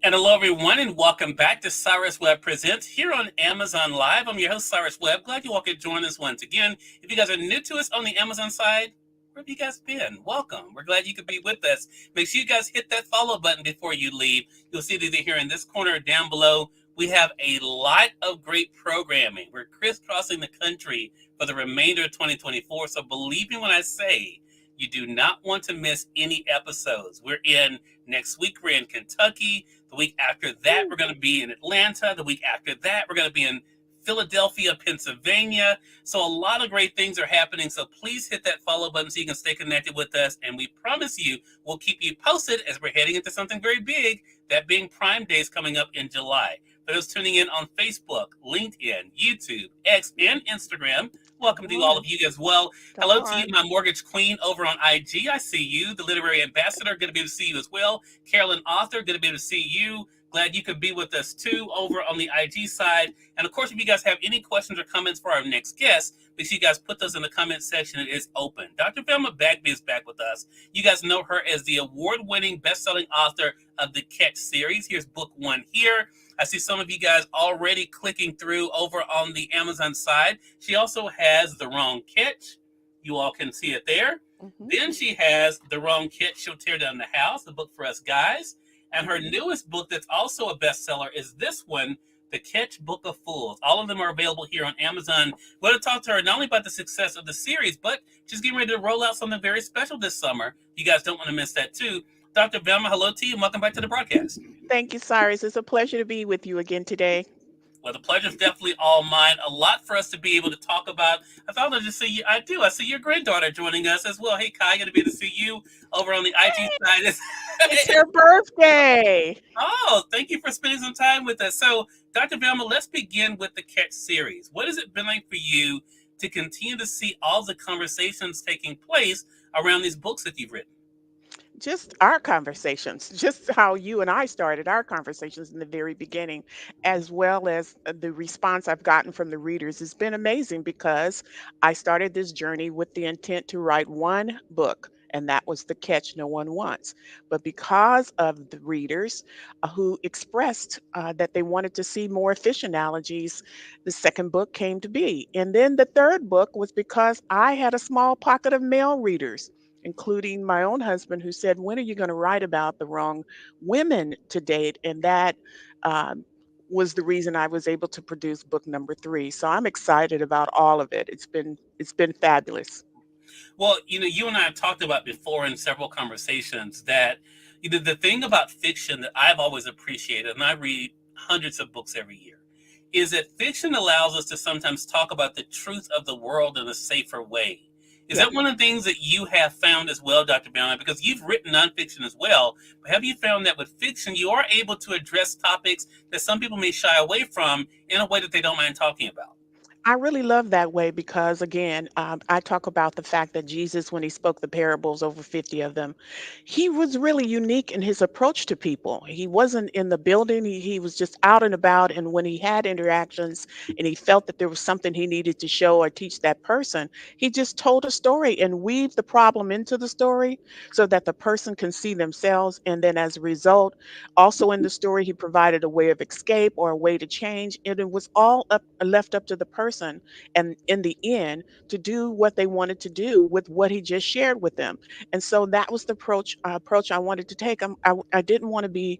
And hello, everyone, and welcome back to Cyrus Webb Presents here on Amazon Live. I'm your host, Cyrus Webb. Glad you all could join us once again. If you guys are new to us on the Amazon side, where have you guys been? Welcome. We're glad you could be with us. Make sure you guys hit that follow button before you leave. You'll see it either here in this corner or down below. We have a lot of great programming. We're crisscrossing the country for the remainder of 2024. So believe me when I say you do not want to miss any episodes. We're in next week, we're in Kentucky. The week after that, we're going to be in Atlanta. The week after that, we're going to be in Philadelphia, Pennsylvania. So a lot of great things are happening. So please hit that follow button so you can stay connected with us. And we promise you, we'll keep you posted as we're heading into something very big, that being Prime Days coming up in July. For those tuning in on Facebook, LinkedIn, YouTube, X, and Instagram, welcome to all of you as well. Hello to you, my mortgage queen over on IG. I see you. The literary ambassador, good to be able to see you as well. Carolyn Author, good to be able to see you. Glad you could be with us too over on the IG side. And of course, if you guys have any questions or comments for our next guest, make sure you guys put those in the comment section. It is open. Dr. Velma Bagby is back with us. You guys know her as the award-winning best-selling author of the Catch series. Here's book 1 here. I see some of you guys already clicking through over on the Amazon side. She also has The Wrong Catch. You all can see it there. Then she has The Wrong Catch, She'll Tear Down the House, the book for us guys. And her newest book that's also a bestseller is this one, The Catch Book of Fools. All of them are available here on Amazon. We're going to talk to her not only about the success of the series, but she's getting ready to roll out something very special this summer. You guys don't want to miss that too. Dr. Velma, hello to you and welcome back to the broadcast. Thank you, Cyrus. It's a pleasure to be with you again today. Well, the pleasure's definitely all mine. A lot for us to be able to talk about. I thought I'd just see you. I see your granddaughter joining us as well. Hey, Kai, going to be able to see you over on the IG side. It's your birthday. Oh, thank you for spending some time with us. So, Dr. Velma, let's begin with the Catch series. What has it been like for you to continue to see all the conversations taking place around these books that you've written? Just our conversations, just how you and I started our conversations in the very beginning, as well as the response I've gotten from the readers has been amazing because I started this journey with the intent to write one book. And that was The Catch No One Wants. But because of the readers who expressed that they wanted to see more fish analogies, the second book came to be. And then the third book was because I had a small pocket of male readers, including my own husband, who said, "When are you going to write about the wrong women to date?" And that was the reason I was able to produce book number 3. So I'm excited about all of it. It's been fabulous. Well, you and I have talked about before in several conversations that the thing about fiction that I've always appreciated, and I read hundreds of books every year, is that fiction allows us to sometimes talk about the truth of the world in a safer way. Is Yeah. that one of the things that you have found as well, Dr. Brown? Because you've written nonfiction as well, but have you found that with fiction, you are able to address topics that some people may shy away from in a way that they don't mind talking about? I really love that way because, again, I talk about the fact that Jesus, when he spoke the parables, over 50 of them, he was really unique in his approach to people. He wasn't in the building, he was just out and about. And when he had interactions and he felt that there was something he needed to show or teach that person, he just told a story and weaved the problem into the story so that the person can see themselves. And then as a result, also in the story, he provided a way of escape or a way to change. And it was all left up to the person, and in the end, to do what they wanted to do with what he just shared with them. And so that was the approach I wanted to take. I didn't want to be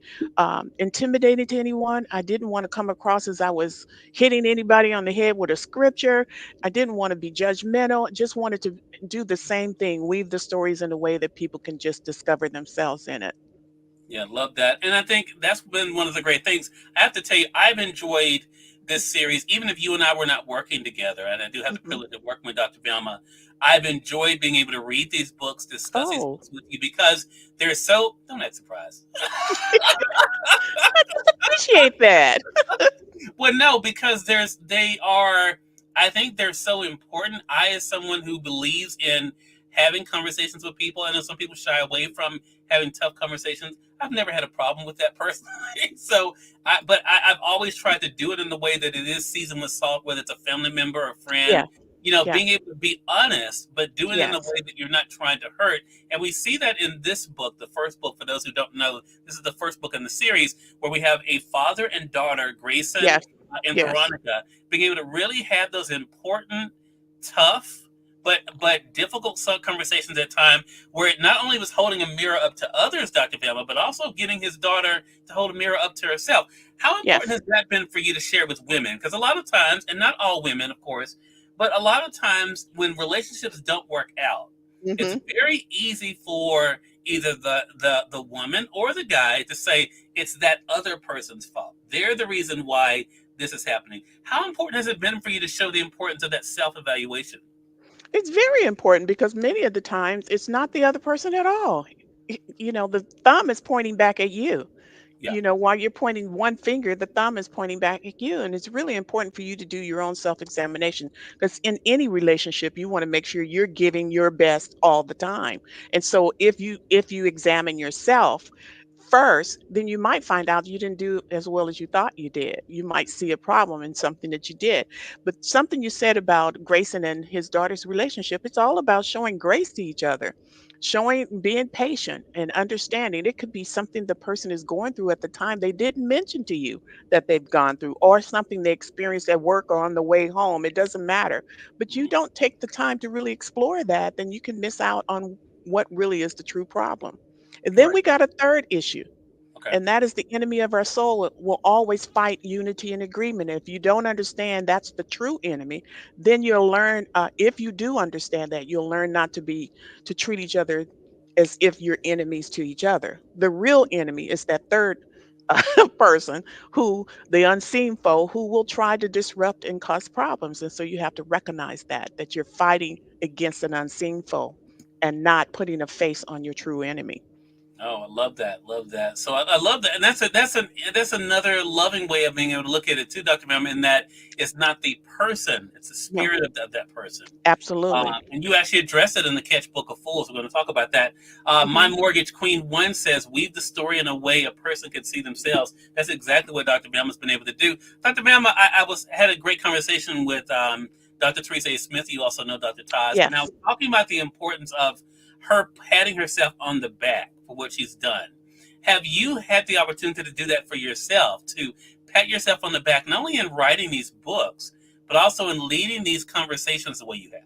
intimidating to anyone. I didn't want to come across as I was hitting anybody on the head with a scripture. I didn't want to be judgmental. I just wanted to do the same thing, weave the stories in a way that people can just discover themselves in it. Yeah, love that. And I think that's been one of the great things. I have to tell you, I've enjoyed this series, even if you and I were not working together, and I do have the Mhm. privilege of working with Dr. Velma. I've enjoyed being able to read these books, discuss these Oh, books with you because they're so, don't act surprised. I just appreciate that. Well, no, because I think they're so important. I, as someone who believes in having conversations with people, I know some people shy away from having tough conversations. I've never had a problem with that personally. So, I've always tried to do it in the way that it is seasoned with salt, whether it's a family member or friend. Yeah. Yes. being able to be honest, but do it in a Yes. way that you're not trying to hurt. And we see that in this book, the first book. For those who don't know, this is the first book in the series where we have a father and daughter, Grayson Yes. and Yes. Veronica, being able to really have those important, tough, but difficult conversations at time, where it not only was holding a mirror up to others, Dr. Velma, but also getting his daughter to hold a mirror up to herself. How important Yes. has that been for you to share with women? Because a lot of times, and not all women, of course, but a lot of times when relationships don't work out, it's Hmm. very easy for either the woman or the guy to say it's that other person's fault. They're the reason why this is happening. How important has it been for you to show the importance of that self evaluation? It's very important because many of the times it's not the other person at all. The thumb is pointing back at you. Yeah, While you're pointing one finger, the thumb is pointing back at you. And it's really important for you to do your own self examination because in any relationship, you want to make sure you're giving your best all the time. And so if you examine yourself first, then you might find out you didn't do as well as you thought you did. You might see a problem in something that you did. But something you said about Grayson and his daughter's relationship, it's all about showing grace to each other, showing being patient and understanding. It could be something the person is going through at the time they didn't mention to you that they've gone through, or something they experienced at work or on the way home. It doesn't matter. But you don't take the time to really explore that, then you can miss out on what really is the true problem. And then right. we got a third issue, Okay. and that is the enemy of our soul will always fight unity and agreement. If you don't understand that's the true enemy, then you'll learn, if you do understand that, you'll learn not to treat each other as if you're enemies to each other. The real enemy is that third person, who the unseen foe, who will try to disrupt and cause problems. And so you have to recognize that you're fighting against an unseen foe and not putting a face on your true enemy. Oh, I love that. Love that. So I love that, and that's another loving way of being able to look at it too, Doctor Mem. In that it's not the person; it's the No, spirit of that person. absolutely. And you actually address it in the Catch Book of Fools. We're going to talk about that. My Hmm. Mortgage Queen 1 says, weave the story in a way a person can see themselves. That's exactly what Dr. Bama has been able to do. Dr. Bama, I had a great conversation with Dr. Teresa A. Smith. You also know Dr. Taz. And I Yes. was talking about the importance of her patting herself on the back for what she's done. Have you had the opportunity to do that for yourself, to pat yourself on the back, not only in writing these books, but also in leading these conversations the way you have?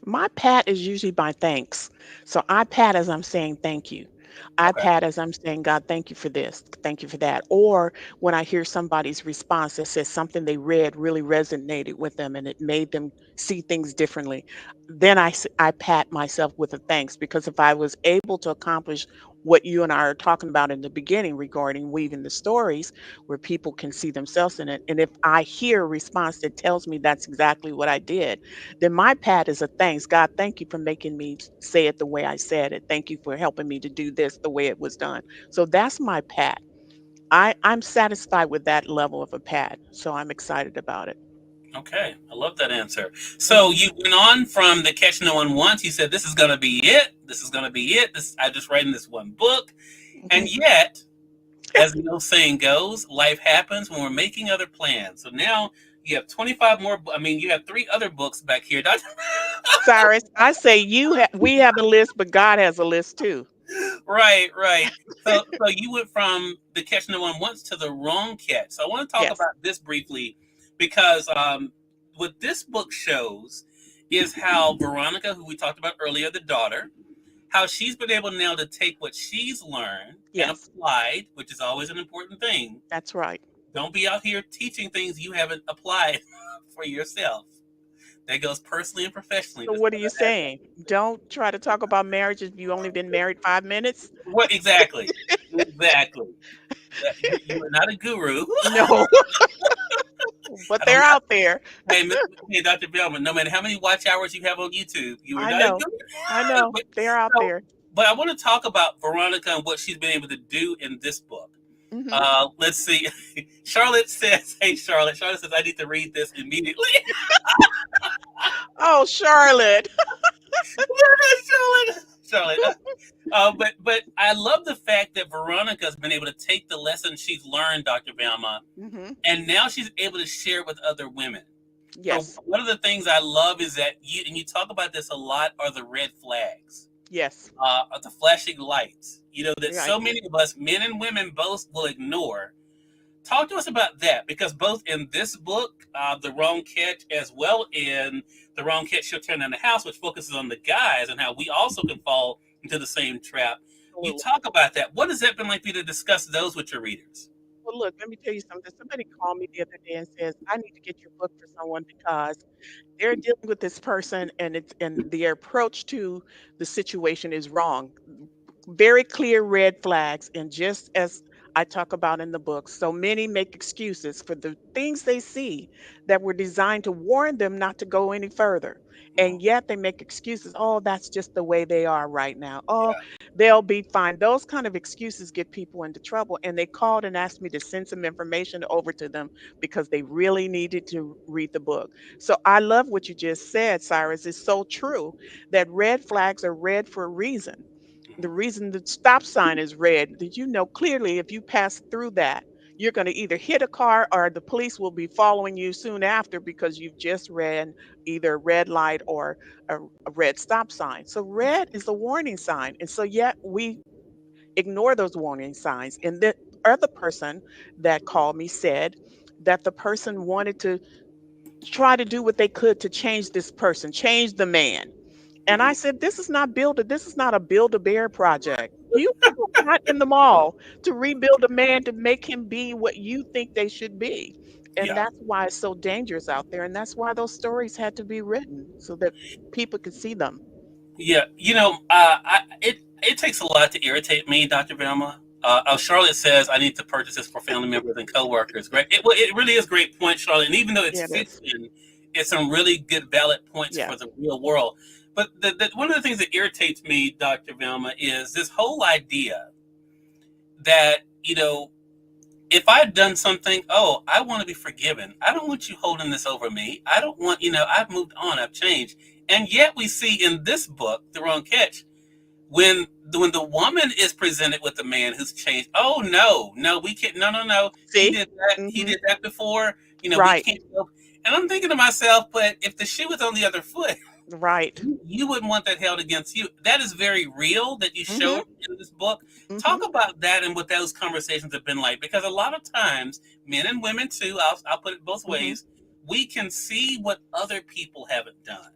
My pat is usually my thanks. So I pat as I'm saying thank you. I Okay. pat as I'm saying, God, thank you for this. Thank you for that. Or when I hear somebody's response that says something they read really resonated with them and it made them see things differently, then I pat myself with a thanks, because if I was able to accomplish what you and I are talking about in the beginning regarding weaving the stories where people can see themselves in it, and if I hear a response that tells me that's exactly what I did, then my pat is a thanks. God, thank you for making me say it the way I said it. Thank you for helping me to do this the way it was done. So that's my pat. I'm satisfied with that level of a pat. So I'm excited about it. Okay, I love that answer. So Hmm. you went on from the Catch No One Once. You said, "This is going to be it. This is going to be it. This I just writing this one book." Hmm. And yet, as the old saying goes, life happens when we're making other plans. So now you have 25 more. I mean, you have three other books back here. Cyrus, I say we have a list, but God has a list too. Right, right. So you went from the Catch No One Once to the Wrong Catch. So I want to talk Yes. about this briefly because what this book shows is how Veronica, who we talked about earlier, the daughter, how she's been able now to take what she's learned and Yes. applied, which is always an important thing. That's right. Don't be out here teaching things you haven't applied for yourself. That goes personally and professionally. So Just what are put you that out there. saying? Don't try to talk about marriage if you only been married 5 minutes. What exactly? Exactly. You are not a guru. No, but I don't they're know. out there. Hey, Dr. Bellman, no matter how many watch hours you have on YouTube, you are I not a know. guru. I know. but, They're out so, there. but I want to talk about Veronica and what she's been able to do in this book. Hmm. Let's see. Charlotte says, "Hey, Charlotte." Charlotte says, "I need to read this immediately." Oh, Charlotte. Charlotte, Charlotte. But I love the fact that Veronica's been able to take the lessons she's learned, Dr. Bama, Hmm. and now she's able to share with other women. For Yes. one of the things I love is that you talk about this a lot, are the red flags, Yes. are the flashing lights. That Right. so many of us, men and women, both will ignore. Talk to us about that, because both in this book, The Wrong Catch, as well in The Wrong Catch She'll Turn Down the House, which focuses on the guys and how we also can fall into the same trap. You Absolutely. talk about that. What has that been like for you to discuss those with your readers? Well, look, let me tell you something. Somebody called me the other day and says, I need to get your book for someone because they're dealing with this person and the approach to the situation is wrong. Very clear red flags, and just as I talk about in the book, so many make excuses for the things they see that were designed to warn them not to go any further, Mm, and yet they make excuses. Oh, that's just the way they are right now. Oh, yeah. they'll be fine. Those kind of excuses get people into trouble, and they called and asked me to send some information over to them because they really needed to read the book. So I love what you just said, Cyrus. It's so true that red flags are red for a reason. The Mhm. reason the stop sign is red, did you know clearly if you pass through that, you're going to either hit a car or the police will be following you soon after because you've just ran either a red light or a red stop sign. So red is a warning sign. And so yet we ignore those warning signs. And the other person that called me said that the person wanted to try to do what they could to change this person, change the man. And I Mhm. said, this is not a build a bear project. You people are not in the mall to rebuild a man to make him be what you think they should be. And Yeah. that's why it's so dangerous out there. And that's why those stories had to be written so that people could see them. Yeah, it takes a lot to irritate me, Dr. Velma. Charlotte says I need to purchase this for family members and coworkers. Right? It really is a great point, Charlotte. And even though it's Yeah, it is. fiction, it's some really good, valid points for Yes. the real world. But one of the things that irritates me, Dr. Velma, is this whole idea that if I've done something, oh, I want to be forgiven. I don't want you holding this over me. I don't want, I've moved on, I've changed. And yet we see in this book, The Wrong Catch, when the woman is presented with a man who's changed, oh no, no, we can't, no, no, no, he See? did that, he Hmm. did that before, we Right. can't go. And I'm thinking to myself, but if the shoe was on the other foot, Right. you wouldn't want that held against you. That is very real that you Hmm. showed in this book. Hmm. Talk about that and what those conversations have been like, because a lot of times, men and women too, I'll put it both Hmm. ways, we can see what other people haven't done,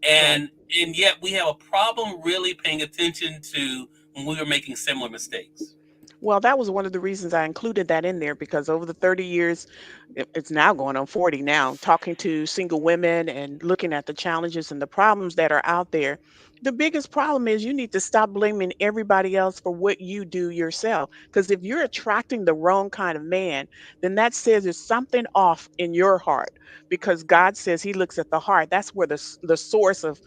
Right. and yet we have a problem really paying attention to when we were making similar mistakes. Well, that was one of the reasons I included that in there because over the 30 years, it's now going on 40 now, talking to single women and looking at the challenges and the problems that are out there. The biggest problem is you need to stop blaming everybody else for what you do yourself. Because if you're attracting the wrong kind of man, then that says there's something off in your heart. Because God says He looks at the heart. That's where the source of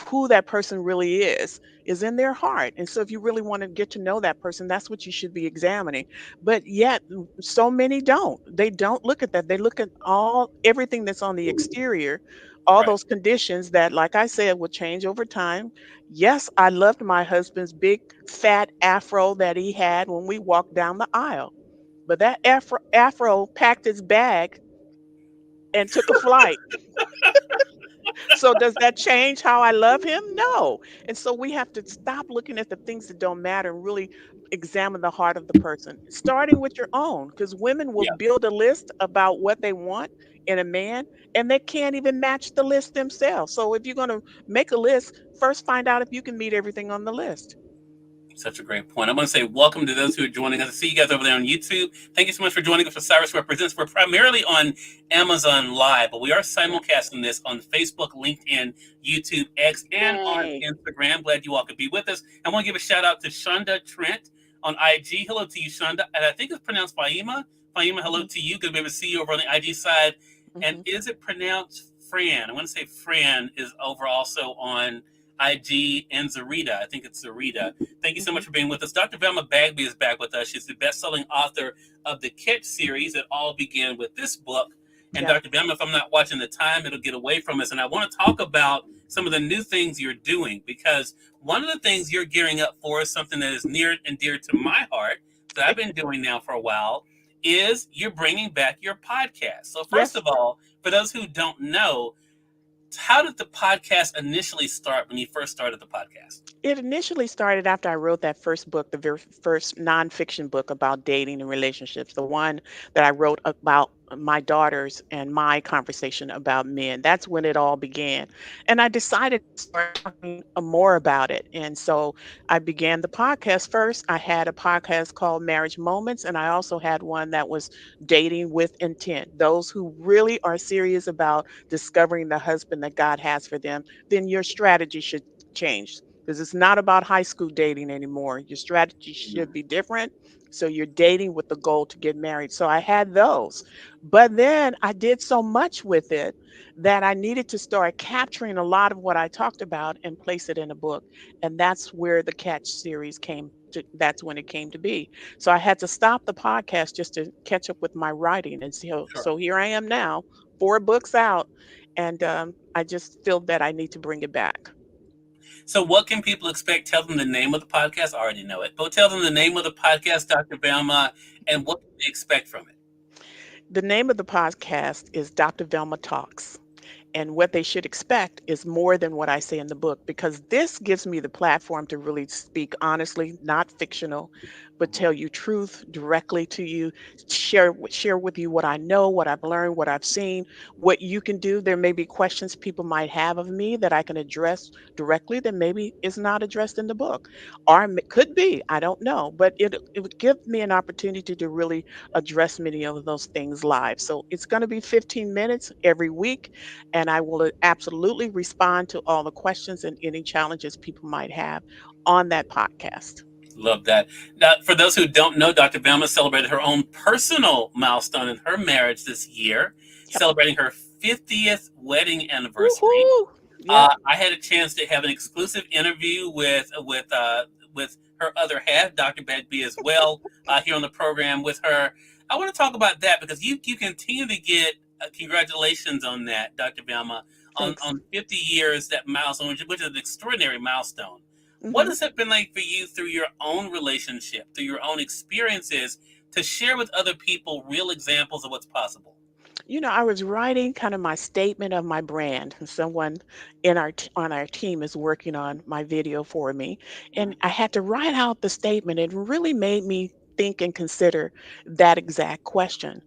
who that person really is in their heart. And so if you really want to get to know that person, that's what you should be examining. But yet so many don't. They don't look at that. They look at all everything that's on the exterior, all Right. those conditions that, like I said, will change over time. Yes, I loved my husband's big fat afro that he had when we walked down the aisle. But that afro packed his bag and took a flight. So does that change how I love him? No. And so we have to stop looking at the things that don't matter and really examine the heart of the person, starting with your own, because women will Yeah. build a list about what they want in a man and they can't even match the list themselves. So if you're going to make a list, first find out if you can meet everything on the list. Such a great point. I want to say welcome to those who are joining us. I see you guys over there on YouTube. Thank you so much for joining us for Cyrus Webb Presents. We're primarily on Amazon Live, but we are Yeah. simulcasting this on Facebook, LinkedIn, YouTube, X, and on Yay. Instagram. Glad you all could be with us. I want to give a shout out to Shonda Trent on IG. Hello to you, Shonda. And I think it's pronounced Faima. Faima, hello Hmm. to you. Good to be able to see you over on the IG side. And Hmm. is it pronounced Fran? I want to say Fran is over also on IG, and Zarita. I think it's Zarita. Thank you so Hmm. much for being with us. Dr. Velma Bagby is back with us. She's the best-selling author of the Catch series that all began with this book. And Yeah. Dr. Velma, if I'm not watching the time, it'll get away from us. And I want to talk about some of the new things you're doing, because one of the things you're gearing up for is something that is near and dear to my heart that I've been doing now for a while, is you're bringing back your podcast. So first Yes. of all, For those who don't know, how did the podcast initially start when you first started the podcast? It initially started after I wrote that first book, the very first nonfiction book about dating and relationships, the one that I wrote about my daughters and my conversation about men. That's when it all began. And I decided to start talking more about it. And so I began the podcast first. I had a podcast called Marriage Moments, and I also had one that was Dating with Intent. Those who really are serious about discovering the husband that God has for them, then your strategy should change because it's not about high school dating anymore. Your strategy should be different. So you're dating with the goal to get married. So I had those. But then I did so much with it that I needed to start capturing a lot of what I talked about and place it in a book. And that's where the Catch series came to, that's when it came to be. So I had to stop the podcast just to catch up with my writing. And so here I am now, 4 books out. And I just feel that I need to bring it back. So, what can people expect? Tell them the name of the podcast. I already know it, but tell them the name of the podcast, Dr. Velma, and what can they expect from it. The name of the podcast is Dr. Velma Talks. And what they should expect is more than what I say in the book, because this gives me the platform to really speak honestly, not fictional, but tell you truth directly to you, share with you what I know, what I've learned, what I've seen, what you can do. There may be questions people might have of me that I can address directly that maybe is not addressed in the book, or could be. I don't know, but it would give me an opportunity to really address many of those things live. So it's going to be 15 minutes every week, and I will absolutely respond to all the questions and any challenges people might have on that podcast. Love that. Now, for those who don't know, Dr. Velma celebrated her own personal milestone in her marriage this year, Yep. celebrating her 50th wedding anniversary. Woohoo! Yep. I had a chance to have an exclusive interview with her other half, Dr. Bagby, as well, here on the program with her. I want to talk about that because you continue to get congratulations on that, Dr. Velma, Thanks. on 50 years, that milestone, which is an extraordinary milestone. What Hmm. has it been like for you through your own relationship, through your own experiences, to share with other people real examples of what's possible? I was writing kind of my statement of my brand. And someone on our team is working on my video for me, and I had to write out the statement. It really made me think and consider that exact question.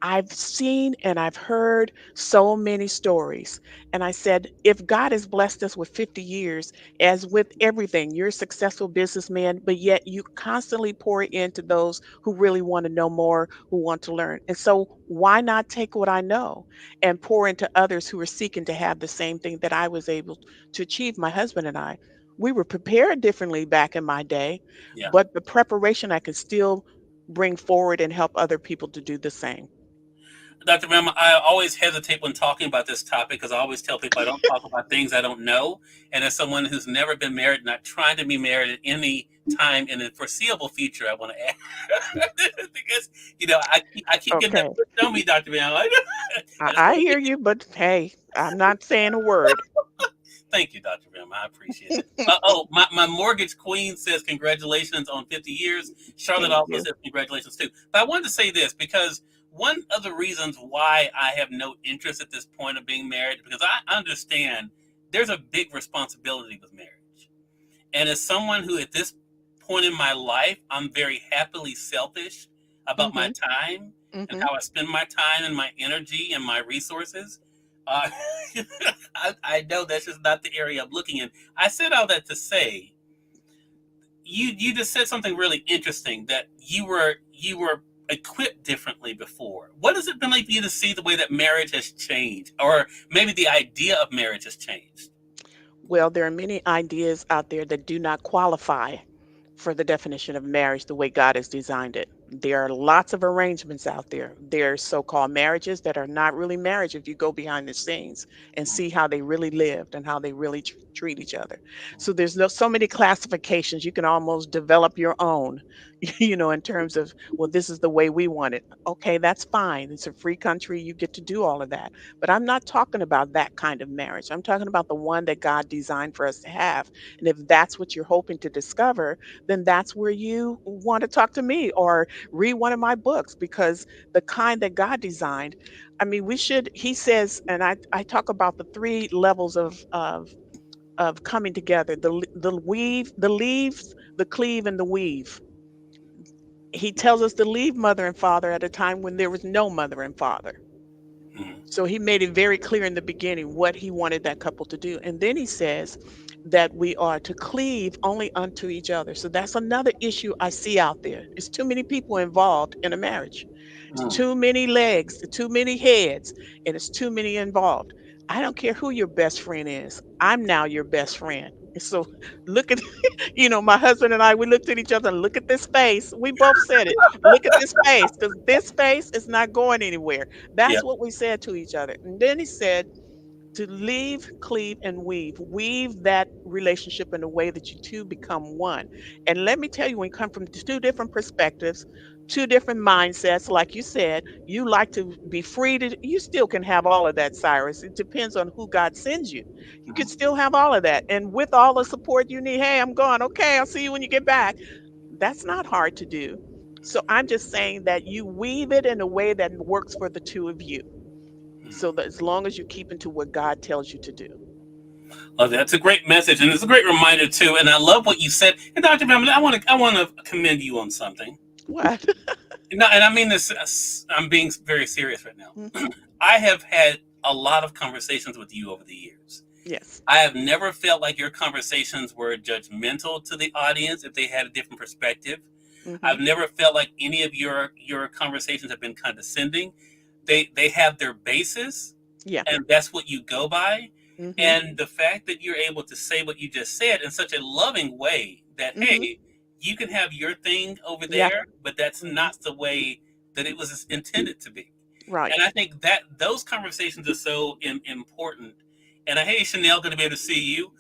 I've seen and I've heard so many stories. And I said, if God has blessed us with 50 years, as with everything, you're a successful businessman, but yet you constantly pour into those who really want to know more, who want to learn. And so, why not take what I know and pour into others who are seeking to have the same thing that I was able to achieve? My husband and I, we were prepared differently back in my day, Yeah. but the preparation I could still bring forward and help other people to do the same. Dr. Ram, I always hesitate when talking about this topic because I always tell people I don't talk about things I don't know. And as someone who's never been married, not trying to be married at any time in the foreseeable future, I want to add because I keep getting that Okay. pushed on me, Dr. Ram. I, I just I want to hear get you, but hey, I'm not saying a word. Thank you, Dr. Rim. I appreciate it. My mortgage queen says congratulations on 50 years. Charlotte Thank also you. says congratulations too. But I wanted to say this because one of the reasons why I have no interest at this point of being married, because I understand there's a big responsibility with marriage. And as someone who at this point in my life, I'm very happily selfish about my Mhm. time and Mhm. how I spend my time and my energy and my resources. Uh, I know that's just not the area I'm looking in. I said all that to say you just said something really interesting that you were equipped differently before. What has it been like for you to see the way that marriage has changed, or maybe the idea of marriage has changed? Well, there are many ideas out there that do not qualify for the definition of marriage the way God has designed it. There are lots of arrangements out there. There are so called marriages that are not really marriage if you go behind the scenes and see how they really lived and how they really treat each other. So there's so many classifications. You can almost develop your own, in terms of, well, this is the way we want it. Okay, that's fine. It's a free country. You get to do all of that. But I'm not talking about that kind of marriage. I'm talking about the one that God designed for us to have. And if that's what you're hoping to discover, then that's where you want to talk to me, or read one of my books because the kind that God designed. I mean, we should, he says, and I talk about the three levels of coming together, the weave, the leaves, the cleave, and the weave. He tells us to leave mother and father at a time when there was no mother and father. Mhm. So he made it very clear in the beginning what he wanted that couple to do. And then he says that we are to cleave only unto each other. So that's another issue I see out there. It's too many people involved in a marriage. It's Mm. too many legs, too many heads, and it's too many involved. I don't care who your best friend is. I'm now your best friend. And so look at, my husband and I, we looked at each other and look at this face. We both said it. Look at this face because this face is not going anywhere. Yeah. That's what we said to each other. And then he said, to leave, cleave, and weave. Weave that relationship in a way that you two become one. And let me tell you, when you come from two different perspectives, two different mindsets, like you said, you like to be free to, you still can have all of that, Cyrus. It depends on who God sends you. You could Mhm. still have all of that. And with all the support you need, hey, I'm gone. Okay, I'll see you when you get back. That's not hard to do. So I'm just saying that you weave it in a way that works for the two of you. So Mhm. that as long as you keep into what God tells you to do. Oh, that's a great message, and it's a great reminder too. And I love what you said. And Dr. Bama, I want to commend you on something. What? And I mean this. I'm being very serious right now. Mhm. I have had a lot of conversations with you over the years. Yes. I have never felt like your conversations were judgmental to the audience if they had a different perspective. Mhm. I've never felt like any of your conversations have been condescending. They have their basis, Yeah. and that's what you go by. Mhm. And the fact that you're able to say what you just said in such a loving way that, Mhm. hey, you can have your thing over Yeah. there, but that's Mhm. not the way that it was intended to be. Right. And I think that those conversations are so important. And hey, Chanel, going to be able to see you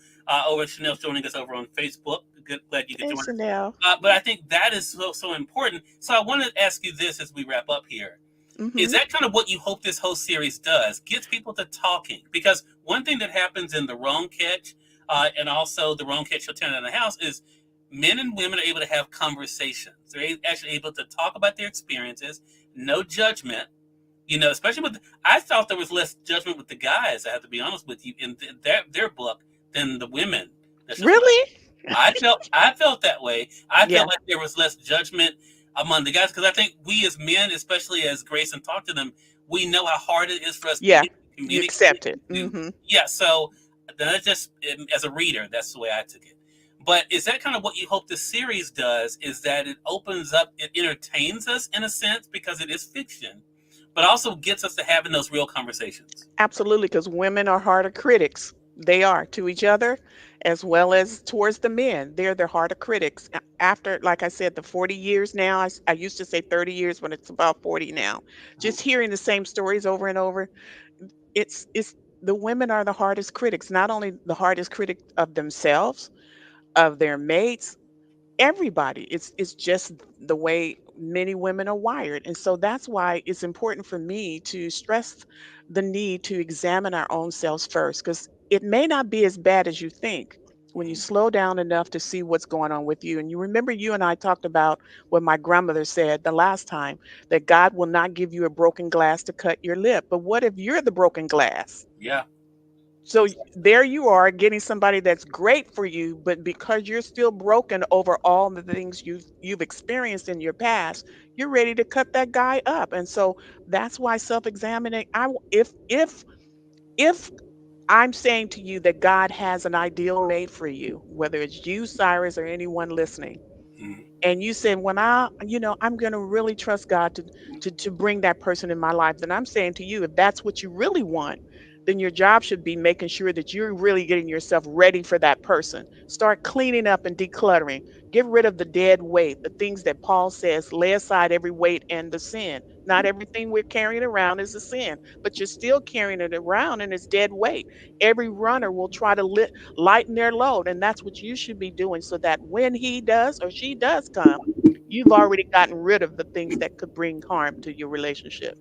over. Chanel's joining us over on Facebook. Good, glad you could Hey, join us. Chanel. But I think that is so important. So I want to ask you this as we wrap up here. Is Mhm. that kind of what you hope this whole series does? Gets people to talking? Because one thing that happens in the wrong catch, and also the wrong catch you'll turn in the house, is men and women are able to have conversations. They're actually able to talk about their experiences, no judgment. Especially with I thought there was less judgment with the guys. I have to be honest with you in their book than the women. That's just what Really? I felt that way. I Yeah. felt like there was less judgment among the guys because I think we as men, especially as Grayson talked to them, we know how hard it is for us to Yeah. get You communicate accept it. and do. Mhm. Yeah, so that's just as a reader, that's the way I took it. But is that kind of what you hope the series does? Is that it opens up, it entertains us in a sense because it is fiction, but also gets us to having those real conversations. Absolutely, because women are harder critics. They are to each other as well as towards the men. They're the harder critics. After, like I said, the 40 years now, I used to say 30 years, but it's about 40 now. Just hearing the same stories over and over, it's the women are the hardest critics, not only the hardest critic of themselves, of their mates, everybody. It's just the way many women are wired. And so that's why it's important for me to stress the need to examine our own selves first, because it may not be as bad as you think when you slow down enough to see what's going on with you. And you remember, you and I talked about what my grandmother said the last time, that God will not give you a broken glass to cut your lip. But what if you're the broken glass? Yeah, So there you are getting somebody that's great for you, but because you're still broken over all the things you've experienced in your past, you're ready to cut that guy up. And so that's why self-examining. If I'm saying to you that God has an ideal mate for you, whether it's you, Cyrus, or anyone listening, mhm, and you said, when I'm going to really trust God to bring that person in my life, then I'm saying to you, if that's what you really want, then your job should be making sure that you're really getting yourself ready for that person. Start cleaning up and decluttering. Get rid of the dead weight, the things that Paul says, lay aside every weight and the sin. Not everything we're carrying around is a sin, but you're still carrying it around and it's dead weight. Every runner will try to lighten their load. And that's what you should be doing, so that when he does or she does come, you've already gotten rid of the things that could bring harm to your relationship.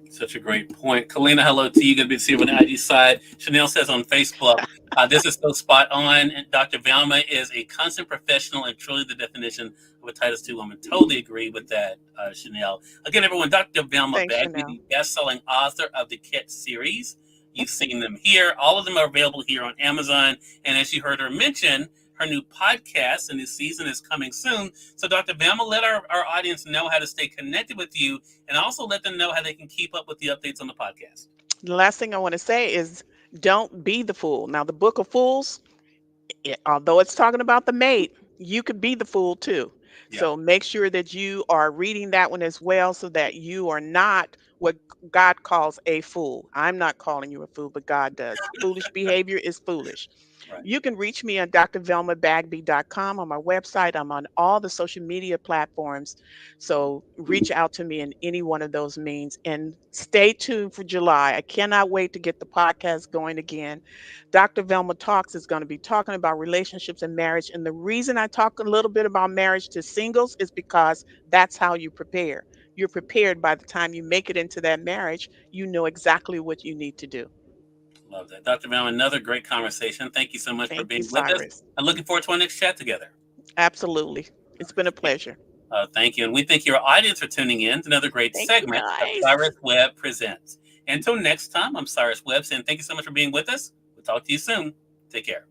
Such a great point. Kalina, hello to you. Good to see you on the IG side. Chanel says on Facebook, this is so spot on. And Dr. Velma is a constant professional and truly the definition of a Titus II woman. Totally agree with that, Chanel. Again, everyone, Dr. Velma Thanks, Bagby, Chanel. the best-selling author of the Kit series. You've seen them here. All of them are available here on Amazon. And as you heard her mention, her new podcast, a new season is coming soon. So, Dr. Velma, let our audience know how to stay connected with you and also let them know how they can keep up with the updates on the podcast. The last thing I want to say is don't be the fool. Now, the book of fools, although it's talking about the mate, you could be the fool too. Yeah. So make sure that you are reading that one as well so that you are not what God calls a fool. I'm not calling you a fool, but God does. Foolish behavior is foolish. Right. You can reach me on drvelmabagby.com on my website. I'm on all the social media platforms. So reach out to me in any one of those means and stay tuned for July. I cannot wait to get the podcast going again. Dr. Velma Talks is going to be talking about relationships and marriage. And the reason I talk a little bit about marriage to singles is because that's how you prepare. You're prepared by the time you make it into that marriage, you know exactly what you need to do. Love that. Dr. Val, another great conversation. Thank you so much for Thank you, being with us. Cyrus. I'm looking forward to our next chat together. Absolutely. It's been a pleasure. Thank you. And we thank your audience for tuning in to another great Thank you, segment of guys. Cyrus Webb Presents. Until next time, I'm Cyrus Webb saying thank you so much for being with us. We'll talk to you soon. Take care.